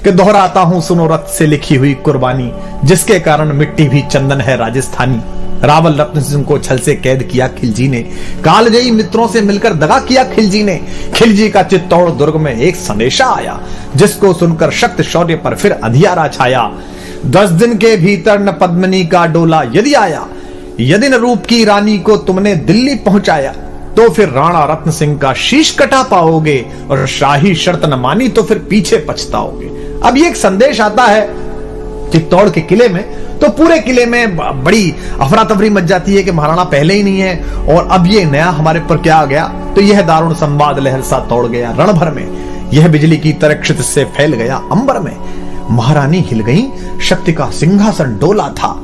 कि दोहराता हूं सुनो रक्त से लिखी हुई कुर्बानी, जिसके कारण मिट्टी भी चंदन है राजस्थानी। रावल रत्न सिंह को छल से कैद किया खिलजी ने, कालजयी मित्रों से मिलकर दगा किया खिलजी ने। खिलजी का चित्तौड़ दुर्ग में एक संदेशा आया, जिसको सुनकर शक्त शौर्य पर फिर अंधियारा छाया। 10 दिन के भीतर न पद्मिनी का डोला यदि आया, यदि न रूप की रानी को तुमने दिल्ली पहुंचाया, तो फिर राणा रत्न सिंह का शीश कटा पाओगे, और शाही शर्त न मानी तो फिर पीछे पछताओगे। अब ये एक संदेश आता है चित्तौड़ के किले में, तो पूरे किले में बड़ी अफरा तफरी मच जाती है कि महाराणा पहले ही नहीं है, और अब ये नया हमारे पर क्या आ गया। तो यह दारुण संवाद लहर सा तोड़ गया रण भर में, यह बिजली की तरह क्षितिज से फैल गया अंबर में। महारानी हिल गई, शक्ति का सिंहासन डोला था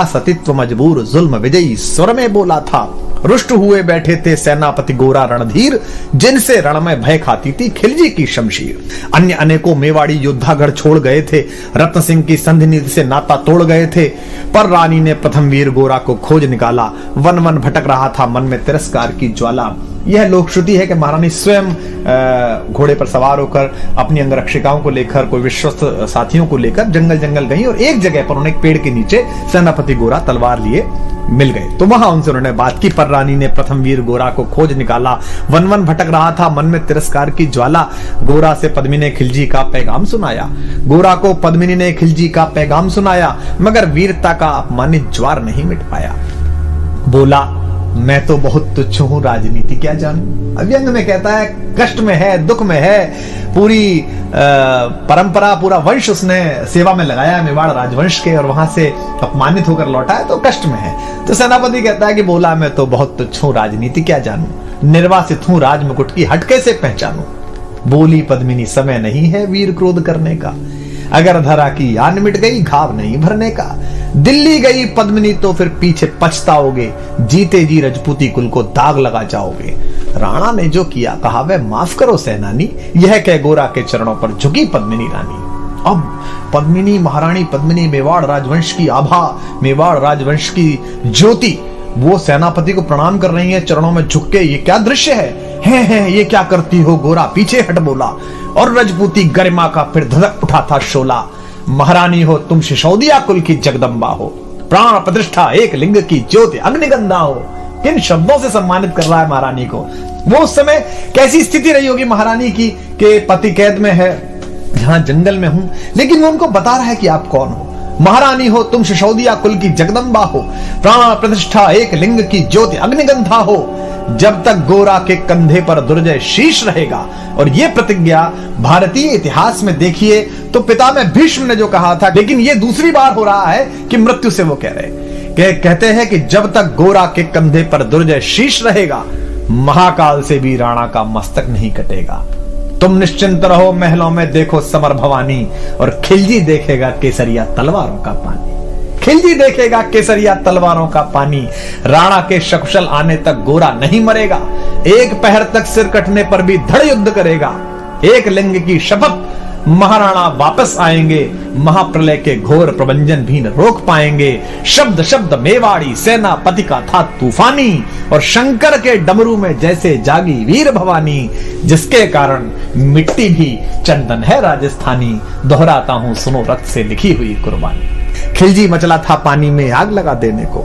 सतीत्व मजबूर जुल्म विजयी स्वर में बोला था। रुष्ट हुए बैठे थे सेनापति गोरा रणधीर, जिनसे रण में भय खाती थी खिलजी की शमशीर। अन्य अनेकों मेवाड़ी योद्धागढ़ छोड़ गए थे, रत्न सिंह की संधि नीति से नाता तोड़ गए थे, पर रानी ने प्रथम वीर गोरा को खोज निकाला। वन वन भटक रहा था मन में तिरस्कार की ज्वाला। यह लोक श्रुति है कि महारानी स्वयं घोड़े पर सवार होकर अपनी अंगरक्षिकाओं को लेकर, कोई विश्वस्त साथियों को लेकर जंगल जंगल गई, और एक जगह पर उन्हें एक पेड़ के नीचे सेनापति गोरा तलवार लिए मिल गए। तो वहां उनसे उन्होंने बात की, पर रानी ने प्रथम वीर गोरा को खोज निकाला। वन वन भटक रहा था मन में तिरस्कार की ज्वाला, गोरा से पद्मिनी ने खिलजी का पैगाम सुनाया। गोरा को पद्मिनी ने खिलजी का पैगाम सुनाया, मगर वीरता का अपमानित ज्वार नहीं मिट पाया। बोला, मैं तो बहुत तुच्छ हूं, राजनीति क्या जानूं। अव्यंग में कहता है कष्ट में है, दुख में है, पूरी परंपरा, पूरा वंश उसने सेवा में लगाया मेवाड़ राजवंश के, और वहां से अपमानित होकर लौटा है, तो कष्ट में है। तो सेनापति कहता है कि बोला, मैं तो बहुत तुच्छ हूं, राजनीति क्या जानूं, निर्वासित हूं, राज मुकुट की हट कैसे पहचानूं। बोली पद्मिनी, समय नहीं है वीर क्रोध करने का, अगर धरा की यान मिट गई घाव नहीं भरने का। दिल्ली गई पद्मिनी तो फिर पीछे पछताओगे, जीते जी रजपूती कुल को दाग लगा जाओगे। राणा ने जो किया कहा वह माफ करो सेनानी, यह कह गोरा के चरणों पर झुकी पद्मिनी रानी। अब पद्मिनी, महारानी पद्मिनी, मेवाड़ राजवंश की आभा, मेवाड़ राजवंश की ज्योति, वो सेनापति को प्रणाम कर रही है चरणों में झुक के। ये क्या दृश्य है, ये क्या करती हो गोरा, पीछे हट बोला। और रजपूती गरिमा का फिर धधक उठा था शोला। महारानी हो तुम सिसोदिया कुल की जगदम्बा हो, प्राण प्रतिष्ठा एक लिंग की ज्योति अग्निगंधा हो। किन शब्दों से सम्मानित कर रहा है महारानी को। वो उस समय कैसी स्थिति रही होगी महारानी की कि पति कैद में है, यहां जंगल में हूं, लेकिन वो उनको बता रहा है कि आप कौन हो। महारानी हो तुम सिसोदिया कुल की जगदम्बा हो, प्राण प्रतिष्ठा एक लिंग की ज्योति अग्निगंधा हो। जब तक गोरा के कंधे पर दुर्जय शीश रहेगा। और ये प्रतिज्ञा भारतीय इतिहास में देखिए तो पितामह भीष्म ने जो कहा था, लेकिन ये दूसरी बार हो रहा है कि मृत्यु से वो कह रहे, कहते हैं कि जब तक गोरा के कंधे पर दुर्जय शीश रहेगा, महाकाल से भी राणा का मस्तक नहीं कटेगा। तुम निश्चिंत रहो, महलों में देखो समर भवानी, और खिलजी देखेगा केसरिया तलवारों का पानी। खिलजी देखेगा केसरिया तलवारों का पानी। राणा के सकुशल आने तक गोरा नहीं मरेगा, एक पहर तक सिर कटने पर भी धड़ युद्ध करेगा। एक लिंग की शपथ, महाराणा वापस आएंगे, महाप्रलय के घोर प्रबंजन भी न रोक पाएंगे। शब्द शब्द मेवाड़ी सेनापति का था तूफानी, और शंकर के डमरू में जैसे जागी वीर भवानी, जिसके कारण मिट्टी भी चंदन है राजस्थानी। दोहराता हूं सुनो रक्त से लिखी हुई कुर्बानी। खिलजी मचला था पानी में आग लगा देने को,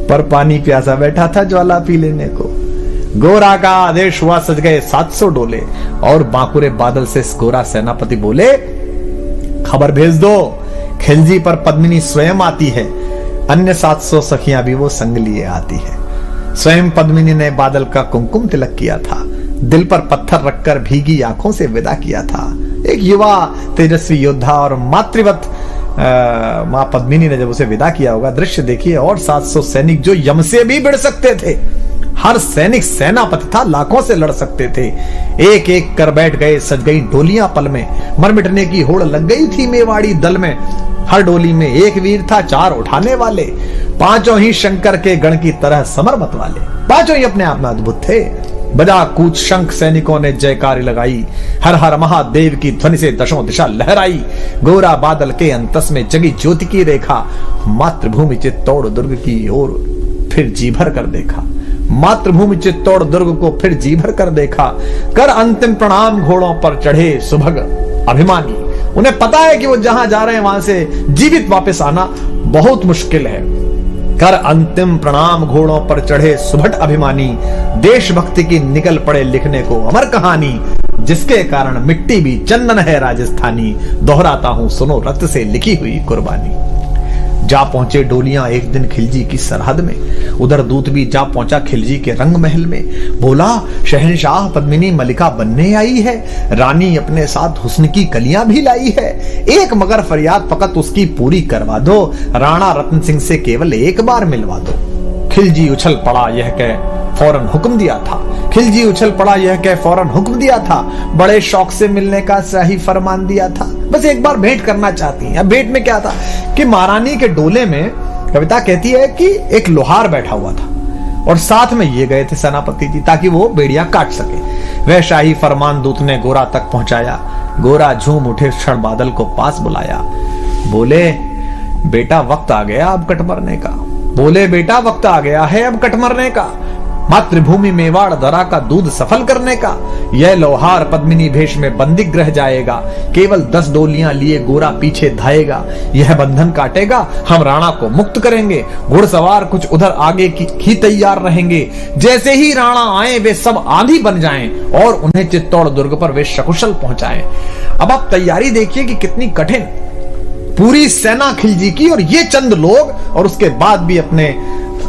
पर पानी प्यासा बैठा था ज्वाला पी लेने को। गोरा का आदेश हुआ, सज गए 700 डोले, और बांकुरे बादल से गोरा सेनापति बोले, खबर भेज दो, खिलजी पर पद्मिनी स्वयं आती है, अन्य 700 सखियां भी वो संग लिए आती है। स्वयं पद्मिनी ने बादल का कुमकुम तिलक किया था, दिल पर पत्थर रखकर भीगी आंखों से विदा किया था। एक युवा तेजस्वी योद्धा और मातृवत मां पद्मिनी ने जब उसे विदा किया होगा, दृश्य देखिए। और 700 सैनिक जो यम से भी भिड़ सकते थे, हर सैनिक सेनापति था, लाखों से लड़ सकते थे, एक एक कर बैठ गए। सज गई डोलियां पल में, मर मिटने की होड़ लग गई थी मेवाड़ी दल में। हर डोली में एक वीर था, 4 उठाने वाले, पांचों ही शंकर के गण की तरह समर मत वाले। पांचों ही अपने आप में अद्भुत थे। बजा कूच शंख सैनिकों ने जयकारी लगाई, हर हर महादेव की ध्वनि से दशों दिशा लहराई। गोरा बादल के अंतस में जगी ज्योति की रेखा, मातृभूमि चित्तौड़ दुर्ग की ओर फिर जी भर कर देखा। मातृभूमि चित्तौड़ दुर्ग को फिर जी भर कर देखा। कर अंतिम प्रणाम घोड़ों पर चढ़े सुभग अभिमानी, उन्हें पता है कि वो जहां जा रहे हैं वहां से जीवित वापस आना बहुत मुश्किल है। कर अंतिम प्रणाम घोड़ों पर चढ़े सुभट अभिमानी, देशभक्ति की निकल पड़े लिखने को अमर कहानी, जिसके कारण मिट्टी भी चंदन है राजस्थानी, दोहराता हूं सुनो रक्त से लिखी हुई कुर्बानी। जा पहुंचे डोलियां एक दिन खिलजी की सरहद में, उधर दूत भी जा पहुंचा खिलजी के रंग महल में। बोला शहंशाह पद्मिनी मलिका बनने आई है, रानी अपने साथ हुस्न की कलियां भी लाई है, एक मगर फरियाद फकत उसकी पूरी करवा दो, राणा रत्न सिंह से केवल एक बार मिलवा दो। खिलजी उछल पड़ा यह कह फौरन हुक्म दिया था, खिलजी उछल पड़ा यह कह फौरन हुक्म दिया था, बड़े शौक से मिलने का शाही फरमान दिया था। बस एक बार भेंट करना चाहती हैं। अब भेंट में क्या था कि महारानी के डोले में कविता कहती है कि एक लोहार बैठा हुआ था और साथ में ये गए थे सेनापति जी ताकि वो बेड़िया काट सके। वह शाही फरमान दूत ने गोरा तक पहुंचाया। गोरा झूम उठे क्षण बादल को पास बुलाया, बोले बेटा वक्त आ गया अब कट मरने का, बोले बेटा वक्त आ गया है अब कट मरने का, मातृभूमि मेवाड़ दरा का दूध सफल करने का। यह लोहार पद्मिनी भेष में बंदिग रह जाएगा, केवल 10 डोलियां लिए गोरा पीछे धाएगा, यह बंधन काटेगा हम राणा को मुक्त करेंगे, घुड़सवार कुछ उधर आगे ही तैयार रहेंगे, जैसे ही राणा आए वे सब आंधी बन जाएं और उन्हें चित्तौड़ दुर्ग पर वे सकुशल पहुंचाएं। अब आप तैयारी देखिए कि कितनी कठिन, पूरी सेना खिलजी की और ये चंद लोग, और उसके बाद भी अपने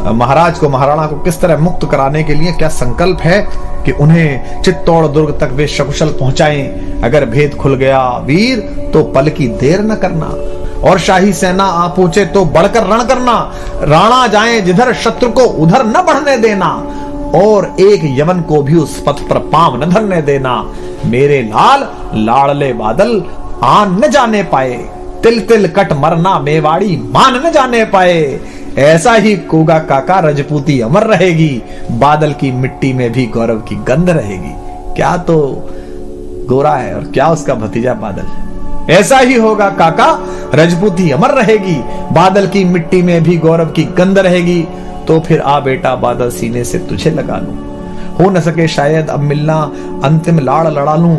महाराज को महाराणा को किस तरह मुक्त कराने के लिए क्या संकल्प है कि उन्हें चित्तौड़ दुर्ग तक वे सकुशल पहुंचाएं। अगर भेद खुल गया वीर तो पल की देर न करना, और शाही सेना आ पहुंचे तो बढ़कर रण करना, राणा जाए जिधर शत्रु को उधर न बढ़ने देना, और एक यवन को भी उस पथ पर पांव न धरने देना। मेरे लाल लाड़ले बादल आन न जाने पाए, तिल तिल कट मरना मेवाड़ी मान न जाने पाए। ऐसा ही कोगा काका रजपूती अमर रहेगी, बादल की मिट्टी में भी गौरव की गंध रहेगी। क्या तो गोरा है और क्या उसका भतीजा बादल है। ऐसा ही होगा काका रजपूती अमर रहेगी, बादल की मिट्टी में भी गौरव की गंध रहेगी। तो फिर आ बेटा बादल सीने से तुझे लगा लूं, हो न सके शायद अब मिलना अंतिम लाड़ लड़ा लूं।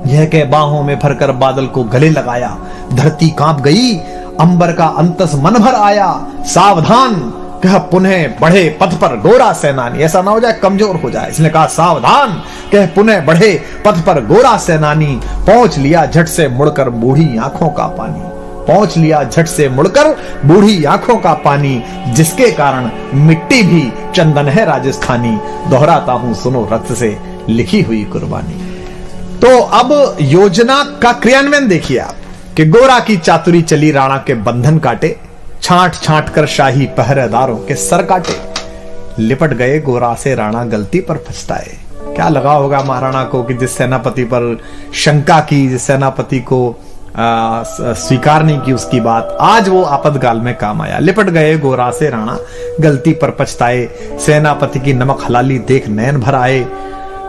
यह कह बाहों में भरकर बादल को गले लगाया, धरती कांप गई, अंबर का अंतस मन भर आया। सावधान कह पुनः बढ़े पथ पर गोरा सेनानी, ऐसा ना हो जाए कमजोर हो जाए, इसने कहा सावधान कह पुनः बढ़े पथ पर गोरा सेनानी। पहुंच लिया झट से मुड़कर बूढ़ी आंखों का पानी, पहुंच लिया झट से मुड़कर बूढ़ी आंखों का पानी, जिसके कारण मिट्टी भी चंदन है राजस्थानी, दोहराता हूं सुनो रक्त से लिखी हुई कुर्बानी। तो अब योजना का क्रियान्वयन देखिए आप कि गोरा की चातुरी चली, राणा के बंधन काटे, छांट छांट कर शाही पहरेदारों के सर काटे। लिपट गए गोरा से राणा गलती पर पछताए। क्या लगा होगा महाराणा को कि जिस सेनापति पर शंका की, जिस सेनापति को स्वीकार नहीं की उसकी बात, आज वो आपातकाल में काम आया। लिपट गए गोरा से राणा गलती पर पछताए, सेनापति की नमक हलाली देख नैन भर आए।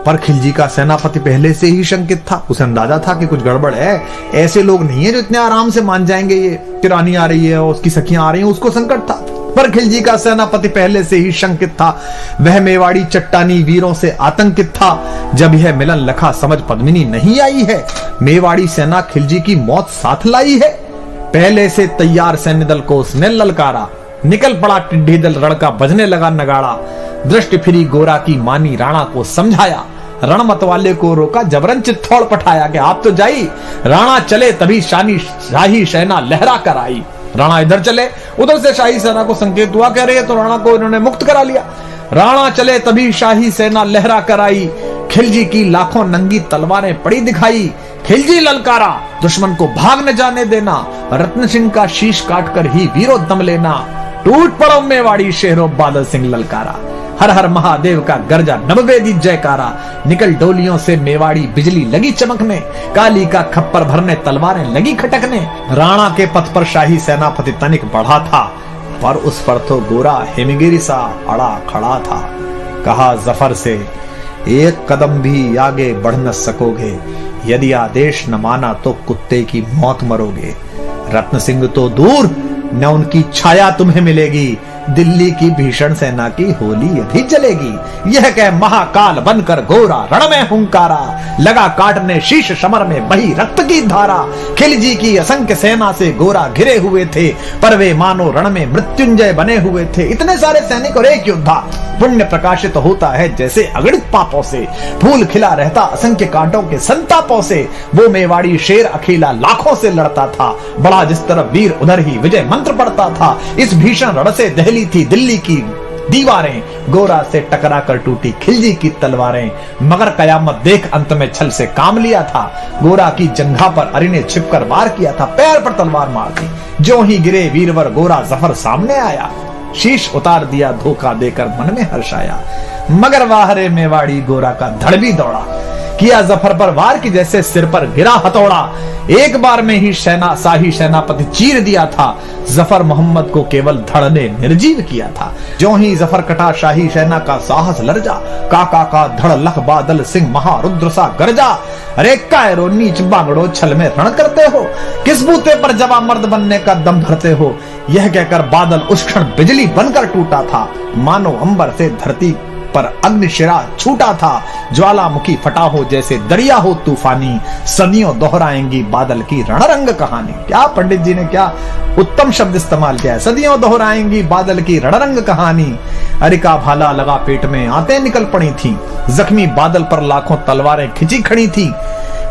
पर खिलजी का सेनापति पहले से ही शंकित था, उसे अंदाजा था कि कुछ गड़बड़ है। ऐसे लोग नहीं है जो इतने आराम से मान जाएंगे, ये रानी आ रही है और उसकी सखियां आ रही हैं, उसको संकट था। पर खिलजी का सेनापति पहले से ही शंकित था, वह मेवाड़ी चट्टानी वीरों से आतंकित था। जब यह मिलन लखा समझ पद्मिनी नहीं आई है, मेवाड़ी सेना खिलजी की मौत साथ लाई है। पहले से तैयार सैन्य दल को उसने ललकारा, निकल पड़ा टिड्डी दल, रण का बजने लगा नगाड़ा। दृष्टि फिरी गोरा की मानी, राणा को समझाया, रण मतवाले को रोका, जबरन चित्तौड़ पठाया कि आप तो जाई। राणा चले तभी शाही सेना लहरा कर आई। राणा इधर चले, उधर से शाही सेना को संकेत हुआ, कह रहे तो राणा को इन्होंने मुक्त करा लिया। राणा चले तभी शाही सेना लहरा कर आई, खिलजी की लाखों नंगी तलवारें पड़ी दिखाई। खिलजी ललकारा, दुश्मन को भाग न जाने देना, रत्न सिंह का शीश काटकर ही वीरों दम लेना। टूट पड़ो मेवाड़ी शहरों, बादल सिंह ललकारा, हर हर महादेव का गर्जा नववेदी जयकारा। निकल डोलियों से मेवाड़ी बिजली लगी चमकने, काली का खप्पर भरने तलवारें लगी खटकने। राणा के पथ पर शाही सेनापति तनिक बढ़ा था, पर उस पर तो गोरा हिमगिरी सा अड़ा खड़ा था। कहा जफर से एक कदम भी आगे बढ़ न सकोगे, यदि आदेश न माना तो कुत्ते की मौत मरोगे। रत्न सिंह तो दूर, न उनकी छाया तुम्हें मिलेगी, दिल्ली की भीषण सेना की होली अभी जलेगी। यह कह महाकाल बनकर गोरा रण में हुंकारा, लगा काटने शीश समर में बही रक्त की धारा। खिलजी की असंख्य सेना से गोरा घिरे हुए थे, पर वे मानो रण में मृत्युंजय बने हुए थे। इतने सारे सैनिक और एक योद्धा, पुण्य प्रकाशित होता है जैसे अगणित पापों से, फूल खिला रहता असंख्य कांटों के संतापों से। वो मेवाड़ी शेर अकेला लाखों से लड़ता था, बड़ा जिस तरफ वीर उधर ही विजय मंत्र पढ़ता था। इस भीषण रण से दहली थी दिल्ली की दीवारें, गोरा से टकरा कर टूटी खिलजी की तलवारें। मगर कयामत देख अंत में छल से काम लिया था, गोरा की जंघा पर अरी ने छिपकर वार किया था, पैर पर तलवार मार दी। जो ही गिरे वीरवर गोरा जफर सामने आया, शीश उतार दिया धोखा देकर मन में हर्ष आया। मगर वाहरे मेवाड़ी गोरा का धड़ भी दौड़ा, किया जफर पर वार की जैसे सिर पर गिरा हथौड़ा। एक बार में ही शाही सेनापति चीर दिया था, जफर मोहम्मद को केवल धड़ ने निर्जीव किया था। जो ही जफर कटा शाही सेना का साहस लर्जा, काका का धड़ लख बादल सिंह महारुद्र सा गरजा। अरे कायरो नीच बांगड़ो छल में रण करते हो, किस बूते पर जवा मर्द बनने का दम भरते हो। यह कहकर बादल उस क्षण बिजली बनकर टूटा था, मानो अंबर से धरती पर अग्निशिरा छूटा था। ज्वालामुखी फटा हो जैसे दरिया हो तूफानी, सदियों दोहराएंगी बादल की रणरंग कहानी। क्या पंडित जी ने क्या उत्तम शब्द इस्तेमाल किया है, सदियों दोहराएंगी बादल की रणरंग कहानी। अरिका भाला लगा पेट में आंतें निकल पड़ी थी, जख्मी बादल पर लाखों तलवारें खिंची खड़ी थी।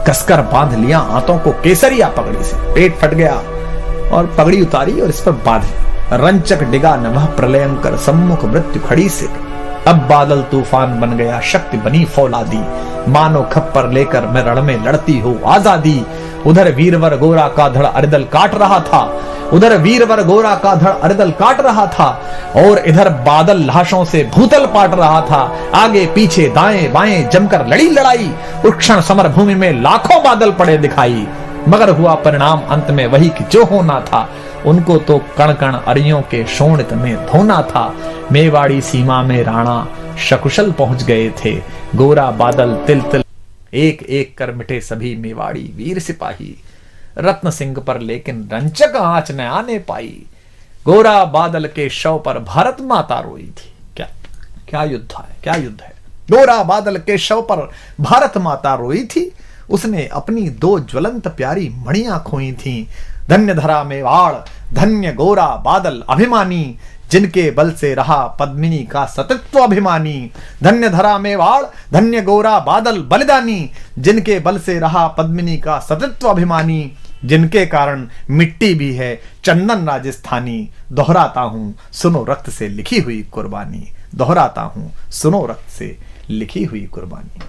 कसकर बांध लिया आंतों को केसरिया पगड़ी से, पेट फट गया और पगड़ी उतारी और इस पर बांधी। रंचक डिगा न वह प्रलयंकर, सम्मुख मृत्यु खड़ी से। अब बादल तूफान बन गया, शक्ति बनी फौलादी, मानो खप्पर लेकर मैं रण में लड़ती हो आजादी। उधर वीरवर गोरा का धड़ अरिदल काट रहा था, उधर वीरवर गोरा का धड़ अरिदल काट रहा था, और इधर बादल लाशों से भूतल पाट रहा था। आगे पीछे दाएं बाएं जमकर लड़ी लड़ाई, उस क्षण समर भूमि में लाखों बादल पड़े दिखाई। मगर हुआ परिणाम अंत में वही कि जो होना था, उनको तो कण कण अरियों के शोणित में धोना था। मेवाड़ी सीमा में राणा सकुशल पहुंच गए थे, गोरा बादल तिल तिल एक एक कर मिटे सभी मेवाड़ी वीर सिपाही। रत्न सिंह पर लेकिन रंचक आंच न आने पाई, गोरा बादल के शव पर भारत माता रोई थी। क्या क्या युद्ध है, क्या युद्ध है। गोरा बादल के शव पर भारत माता रोई थी, उसने अपनी दो ज्वलंत प्यारी मणियां खोई थी। धन्य धरा मेवाड़, धन्य गोरा बादल अभिमानी, जिनके बल से रहा पद्मिनी का सतत्व अभिमानी। धन्य धरा मेवाड़, धन्य गोरा बादल बलिदानी, जिनके बल से रहा पद्मिनी का सतत्व अभिमानी। जिनके कारण मिट्टी भी है चंदन राजस्थानी। दोहराता हूं सुनो रक्त से लिखी हुई कुर्बानी, दोहराता हूं सुनो रक्त से लिखी हुई कुर्बानी।